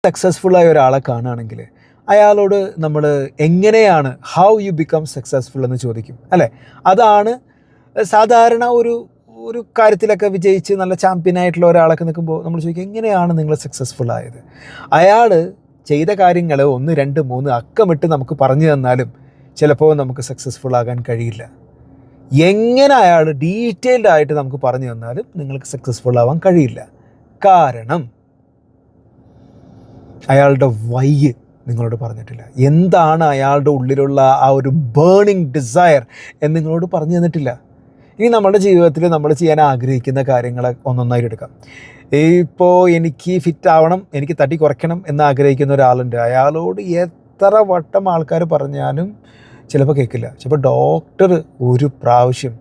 സക്സസ്ഫുള്ളായ ഒരാളെ കാണുകയാണെങ്കിൽ അയാളോട് നമ്മൾ എങ്ങനെയാണ് ഹൗ യു ബിക്കം സക്സസ്ഫുൾ എന്ന് ചോദിക്കും അല്ലേ. അതാണ് സാധാരണ ഒരു കാര്യത്തിലൊക്കെ വിജയിച്ച് നല്ല ചാമ്പ്യനായിട്ടുള്ള ഒരാളൊക്കെ നിൽക്കുമ്പോൾ നമ്മൾ ചോദിക്കും എങ്ങനെയാണ് നിങ്ങൾ സക്സസ്ഫുൾ ആയത്. അയാൾ ചെയ്ത കാര്യങ്ങൾ 1, 2, 3 അക്കമിട്ട് നമുക്ക് പറഞ്ഞു തന്നാലും ചിലപ്പോൾ നമുക്ക് സക്സസ്ഫുൾ ആകാൻ കഴിയില്ല. എങ്ങനെ അയാൾ ഡീറ്റെയിൽഡ് ആയിട്ട് നമുക്ക് പറഞ്ഞു തന്നാലും നിങ്ങൾക്ക് സക്സസ്ഫുൾ ആവാൻ കഴിയില്ല. കാരണം അയാളുടെ വൈ നിങ്ങളോട് പറഞ്ഞിട്ടില്ല. എന്താണ് അയാളുടെ ഉള്ളിലുള്ള ആ ഒരു ബേണിംഗ് ഡിസയർ എന്ന് നിങ്ങളോട് പറഞ്ഞു തന്നിട്ടില്ല. ഇനി നമ്മുടെ ജീവിതത്തിൽ നമ്മൾ ചെയ്യാൻ ആഗ്രഹിക്കുന്ന കാര്യങ്ങൾ ഒന്നൊന്നായിട്ട് എടുക്കാം. ഇപ്പോൾ എനിക്ക് ഫിറ്റ് ആവണം, എനിക്ക് തടി കുറയ്ക്കണം എന്ന് ആഗ്രഹിക്കുന്ന ഒരാളുണ്ട്. അയാളോട് എത്ര വട്ടം ആൾക്കാർ പറഞ്ഞാലും ചിലപ്പോൾ കേൾക്കില്ല. ചിലപ്പോൾ ഡോക്ടർ ഒരു പ്രാവശ്യം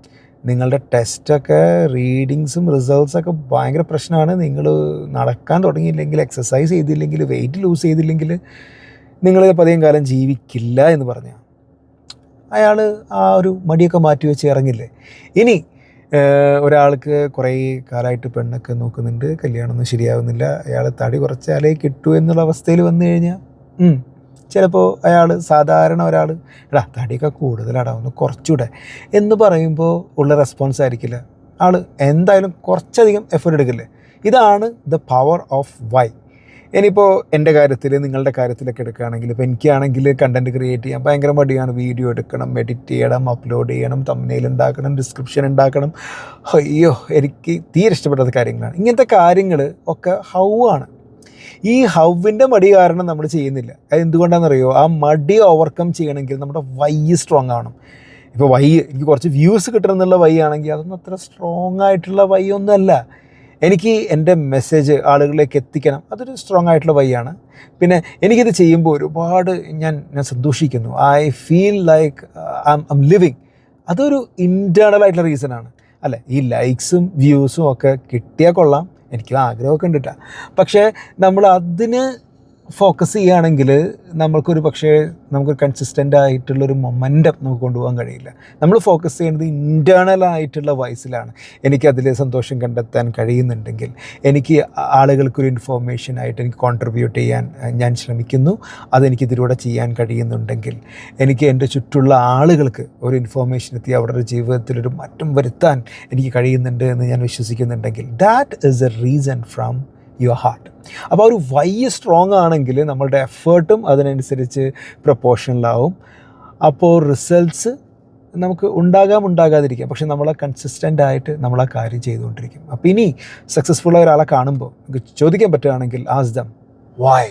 നിങ്ങളുടെ ടെസ്റ്റൊക്കെ റീഡിങ്സും റിസൾട്ട്സൊക്കെ ഭയങ്കര പ്രശ്നമാണ്, നിങ്ങൾ നടക്കാൻ തുടങ്ങിയില്ലെങ്കിൽ, എക്സസൈസ് ചെയ്തില്ലെങ്കിൽ, വെയിറ്റ് ലൂസ് ചെയ്തില്ലെങ്കിൽ നിങ്ങൾ പതിയും കാലം ജീവിക്കില്ല എന്ന് പറഞ്ഞാൽ അയാൾ ആ ഒരു മടിയൊക്കെ മാറ്റി വെച്ച് ഇറങ്ങില്ലേ. ഇനി ഒരാൾക്ക് കുറേ കാലമായിട്ട് പെണ്ണൊക്കെ നോക്കുന്നുണ്ട്, കല്യാണമൊന്നും ശരിയാവുന്നില്ല, അയാൾ തടി കുറച്ചാലേ കിട്ടൂ എന്നുള്ള അവസ്ഥയിൽ വന്നു കഴിഞ്ഞാൽ ചിലപ്പോൾ അയാൾ സാധാരണ ഒരാൾ എടാ തടിയൊക്കെ കൂടുതലാടാ ഒന്ന് കുറച്ചുകൂടെ എന്ന് പറയുമ്പോൾ ഉള്ള റെസ്പോൺസ് ആയിരിക്കില്ല. ആൾ എന്തായാലും കുറച്ചധികം എഫേർട്ട് എടുക്കില്ലേ. ഇതാണ് ദ പവർ ഓഫ് വൈ. ഇനിയിപ്പോൾ എൻ്റെ കാര്യത്തിൽ നിങ്ങളുടെ കാര്യത്തിലൊക്കെ എടുക്കുകയാണെങ്കിൽ, ഇപ്പോൾ എനിക്കാണെങ്കിൽ കണ്ടൻറ്റ് ക്രിയേറ്റ് ചെയ്യാൻ ഭയങ്കര മടിയാണ്. വീഡിയോ എടുക്കണം, എഡിറ്റ് ചെയ്യണം, അപ്ലോഡ് ചെയ്യണം, തംബ്നെയിൽ ഉണ്ടാക്കണം, ഡിസ്ക്രിപ്ഷൻ ഉണ്ടാക്കണം. അയ്യോ എനിക്ക് തീരെ ഇഷ്ടപ്പെട്ട കാര്യങ്ങളാണ്. ഇങ്ങനത്തെ കാര്യങ്ങൾ ഒക്കെ ഹൗ ആണ്. ഈ ഹൗവിൻ്റെ മടി കാരണം നമ്മൾ ചെയ്യുന്നില്ല. അത് എന്തുകൊണ്ടാണെന്നറിയോ? ആ മടി ഓവർകം ചെയ്യണമെങ്കിൽ നമ്മുടെ വൈ സ്ട്രോങ് ആവണം. ഇപ്പോൾ വൈ എനിക്ക് കുറച്ച് വ്യൂസ് കിട്ടണം എന്നുള്ള വൈ ആണെങ്കിൽ അതൊന്നും അത്ര സ്ട്രോങ് ആയിട്ടുള്ള വൈ ഒന്നുമല്ല. എനിക്ക് എൻ്റെ മെസ്സേജ് ആളുകളിലേക്ക് എത്തിക്കണം, അതൊരു സ്ട്രോങ് ആയിട്ടുള്ള വൈ ആണ്. പിന്നെ എനിക്കിത് ചെയ്യുമ്പോൾ ഒരുപാട് ഞാൻ സന്തോഷിക്കുന്നു, I feel like I M living, അതൊരു ഇൻറ്റേർണൽ ആയിട്ടുള്ള റീസണാണ് അല്ലേ. ഈ ലൈക്സും വ്യൂസും ഒക്കെ കിട്ടിയാൽ കൊള്ളാം, എനിക്ക് ആഗ്രഹമൊക്കെ ഉണ്ട് കേട്ടോ. പക്ഷേ നമ്മൾ അതിന് ഫോക്കസ് ചെയ്യുകയാണെങ്കിൽ നമുക്കൊരു കൺസിസ്റ്റൻ്റ് ആയിട്ടുള്ളൊരു മൊമെൻറ്റം നമുക്ക് കൊണ്ടുപോകാൻ കഴിയില്ല. നമ്മൾ ഫോക്കസ് ചെയ്യുന്നത് ഇൻറ്റേർണലായിട്ടുള്ള വൈസിലാണ്. എനിക്കതിൽ സന്തോഷം കണ്ടെത്താൻ കഴിയുന്നുണ്ടെങ്കിൽ, എനിക്ക് ആളുകൾക്കൊരു ഇൻഫോർമേഷനായിട്ട് എനിക്ക് കോൺട്രിബ്യൂട്ട് ചെയ്യാൻ ഞാൻ ശ്രമിക്കുന്നു, അതെനിക്കിതിലൂടെ ചെയ്യാൻ കഴിയുന്നുണ്ടെങ്കിൽ, എനിക്ക് എൻ്റെ ചുറ്റുള്ള ആളുകൾക്ക് ഒരു ഇൻഫോർമേഷൻ എത്തി അവരുടെ ജീവിതത്തിലൊരു മാറ്റം വരുത്താൻ എനിക്ക് കഴിയുന്നുണ്ട് എന്ന് ഞാൻ വിശ്വസിക്കുന്നുണ്ടെങ്കിൽ, that is a reason from your heart. അപ്പോൾ ഒരു വൈ സ്ട്രോങ് ആണെങ്കിൽ നമ്മളുടെ എഫേർട്ടും അതിനനുസരിച്ച് പ്രൊപ്പോർഷണലാവും. അപ്പോൾ റിസൾട്ട്സ് നമുക്ക് ഉണ്ടാകാതിരിക്കാം, പക്ഷെ നമ്മളെ കൺസിസ്റ്റൻ്റ് ആയിട്ട് നമ്മൾ ആ കാര്യം ചെയ്തുകൊണ്ടിരിക്കും. അപ്പോൾ ഇനി സക്സസ്ഫുള്ളായ ഒരാളെ കാണുമ്പോൾ ചോദിക്കാൻ പറ്റുകയാണെങ്കിൽ ആസ്ക് ദം വൈ.